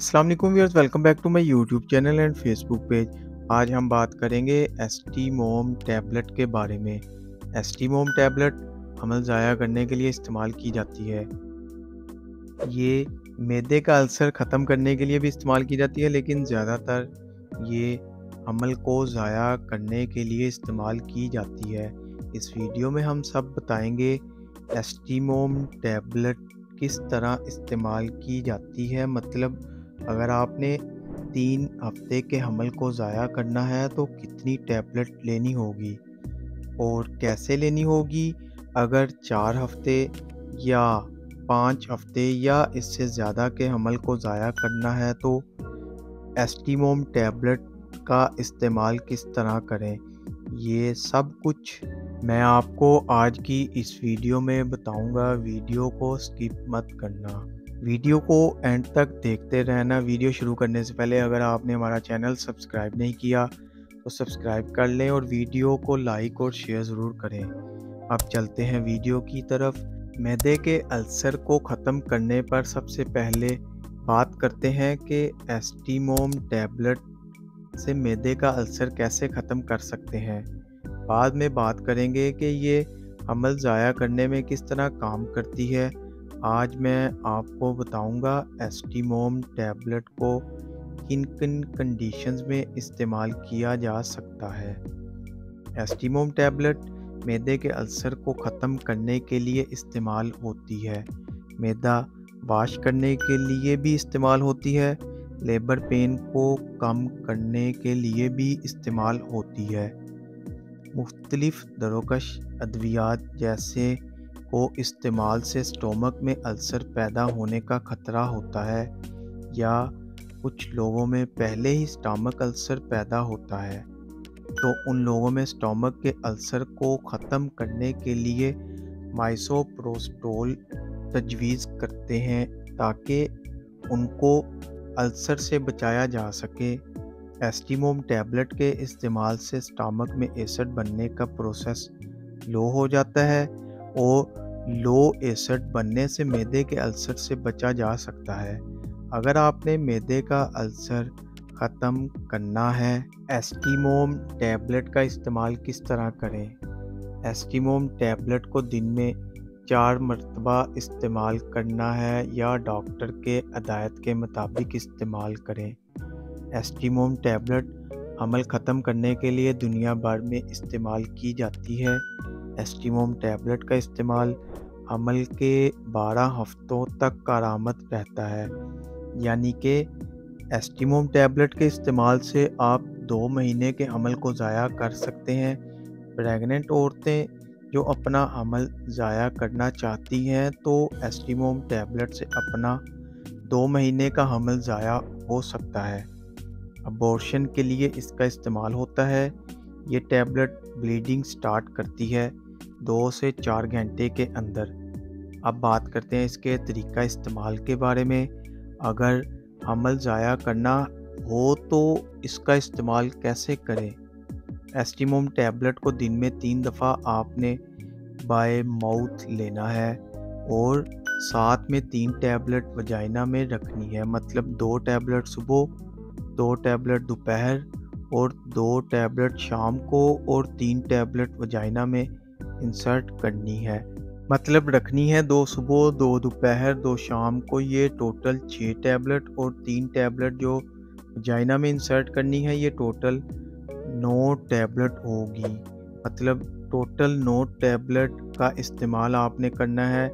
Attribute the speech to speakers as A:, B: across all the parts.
A: अस्सलाम वालेकुम viewers, welcome back to my YouTube channel and Facebook page. आज हम बात करेंगे एस्टीमोम टैबलेट के बारे में। एस्टीमोम टैबलेट हमल ज़ाया करने के लिए इस्तेमाल की जाती है। ये मैदे का अल्सर ख़त्म करने के लिए भी इस्तेमाल की जाती है, लेकिन ज़्यादातर ये हमल को ज़ाया करने के लिए इस्तेमाल की जाती है। इस वीडियो में हम सब बताएंगे एस्टीमोम टैबलेट किस तरह इस्तेमाल की जाती है। मतलब अगर आपने 3 हफ्ते के हमल को ज़ाया करना है तो कितनी टैबलेट लेनी होगी और कैसे लेनी होगी। अगर 4 हफ्ते या 5 हफ्ते या इससे ज़्यादा के हमल को ज़ाया करना है तो एस्टीमोम टैबलेट का इस्तेमाल किस तरह करें, ये सब कुछ मैं आपको आज की इस वीडियो में बताऊंगा। वीडियो को स्किप मत करना, वीडियो को एंड तक देखते रहना। वीडियो शुरू करने से पहले अगर आपने हमारा चैनल सब्सक्राइब नहीं किया तो सब्सक्राइब कर लें और वीडियो को लाइक और शेयर ज़रूर करें। अब चलते हैं वीडियो की तरफ। मैदे के अल्सर को ख़त्म करने पर सबसे पहले बात करते हैं कि एस्टीमोम टैबलेट से मैदे का अल्सर कैसे ख़त्म कर सकते हैं। बाद में बात करेंगे कि ये हमल ज़ाया करने में किस तरह काम करती है। आज मैं आपको बताऊंगा एस्टीमोम टैबलेट को किन किन कंडीशंस में इस्तेमाल किया जा सकता है। एस्टीमोम टैबलेट मैदे के अल्सर को ख़त्म करने के लिए इस्तेमाल होती है। मैदा वाश करने के लिए भी इस्तेमाल होती है। लेबर पेन को कम करने के लिए भी इस्तेमाल होती है। मुख्तलिफ दरोकश अद्वियात जैसे को इस्तेमाल से स्टोमक में अल्सर पैदा होने का ख़तरा होता है या कुछ लोगों में पहले ही स्टमक अल्सर पैदा होता है, तो उन लोगों में स्टमक के अल्सर को ख़त्म करने के लिए माइसोप्रोस्टोल तजवीज़ करते हैं ताकि उनको अल्सर से बचाया जा सके। एस्टीमोम टैबलेट के इस्तेमाल से स्टमक में एसिड बनने का प्रोसेस लो हो जाता है और लो एसिड बनने से मैदे के अल्सर से बचा जा सकता है। अगर आपने मैदे का अल्सर ख़त्म करना है, एस्टीमोम टैबलेट का इस्तेमाल किस तरह करें। एस्टीमोम टैबलेट को दिन में 4 मरतबा इस्तेमाल करना है या डॉक्टर के हदायत के मुताबिक इस्तेमाल करें। एस्टीमोम टैबलेट हमल ख़त्म करने के लिए दुनिया भर में इस्तेमाल की जाती है। एस्टीमोम टैबलेट का इस्तेमाल हमल के 12 हफ्तों तक करामत रहता है, यानी कि एस्टीमोम टैबलेट के इस्तेमाल से आप 2 महीने के हमल को ज़ाया कर सकते हैं। प्रेग्नेंट औरतें जो अपना हमल ज़ाया करना चाहती हैं तो एस्टीमोम टैबलेट से अपना 2 महीने का हमल ज़ाया हो सकता है। अबॉर्शन के लिए इसका इस्तेमाल होता है। ये टैबलेट ब्लीडिंग स्टार्ट करती है 2 से 4 घंटे के अंदर। अब बात करते हैं इसके तरीका इस्तेमाल के बारे में। अगर हमल ज़ाया करना हो तो इसका इस्तेमाल कैसे करें। एस्टीमोम टैबलेट को दिन में 3 दफ़ा आपने बाय माउथ लेना है और साथ में 3 टैबलेट वजाइना में रखनी है। मतलब 2 टैबलेट सुबह, 2 टैबलेट दोपहर और 2 टैबलेट शाम को और 3 टैबलेट वजाइना में इंसर्ट करनी है। मतलब रखनी है 2 सुबह, 2 दोपहर, 2 शाम को। ये टोटल 6 टैबलेट और 3 टैबलेट जो वजाइना में इंसर्ट करनी है, ये टोटल 9 टैबलेट होगी। मतलब टोटल 9 टैबलेट का इस्तेमाल आपने करना है।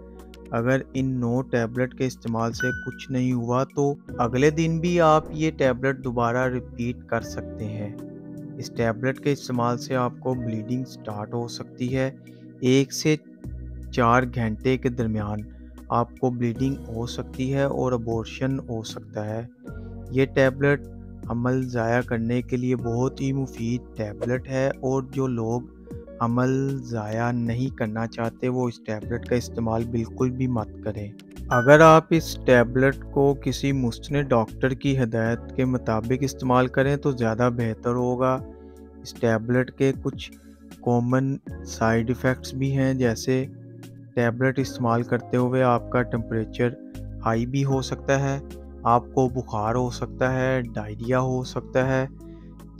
A: अगर इन 9 टैबलेट के इस्तेमाल से कुछ नहीं हुआ तो अगले दिन भी आप ये टैबलेट दोबारा रिपीट कर सकते हैं। इस टैबलेट के इस्तेमाल से आपको ब्लीडिंग स्टार्ट हो सकती है। 1 से 4 घंटे के दरमियान आपको ब्लीडिंग हो सकती है और अबॉर्शन हो सकता है। ये टैबलेट हमल ज़ाया करने के लिए बहुत ही मुफीद टैबलेट है और जो लोग हमल ज़ाया नहीं करना चाहते वो इस टैबलेट का इस्तेमाल बिल्कुल भी मत करें। अगर आप इस टैबलेट को किसी मुस्तनद डॉक्टर की हिदायत के मुताबिक इस्तेमाल करें तो ज़्यादा बेहतर होगा। इस टैबलेट के कुछ कॉमन साइड इफ़ेक्ट्स भी हैं, जैसे टैबलेट इस्तेमाल करते हुए आपका टेम्परेचर हाई भी हो सकता है। आपको बुखार हो सकता है, डायरिया हो सकता है,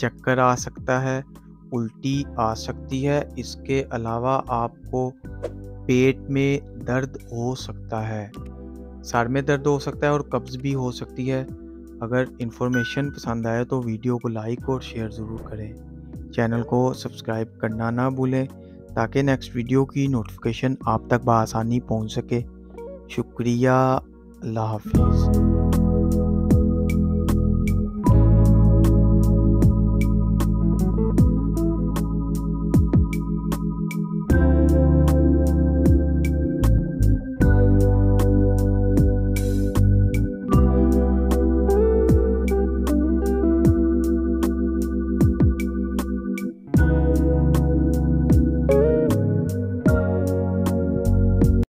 A: चक्कर आ सकता है, उल्टी आ सकती है। इसके अलावा आपको पेट में दर्द हो सकता है, सर में दर्द हो सकता है और कब्ज़ भी हो सकती है। अगर इन्फॉर्मेशन पसंद आए तो वीडियो को लाइक और शेयर ज़रूर करें। चैनल को सब्सक्राइब करना ना भूलें ताकि नेक्स्ट वीडियो की नोटिफिकेशन आप तक बआसानी पहुंच सके। शुक्रिया। अल्लाह हाफ़िज़।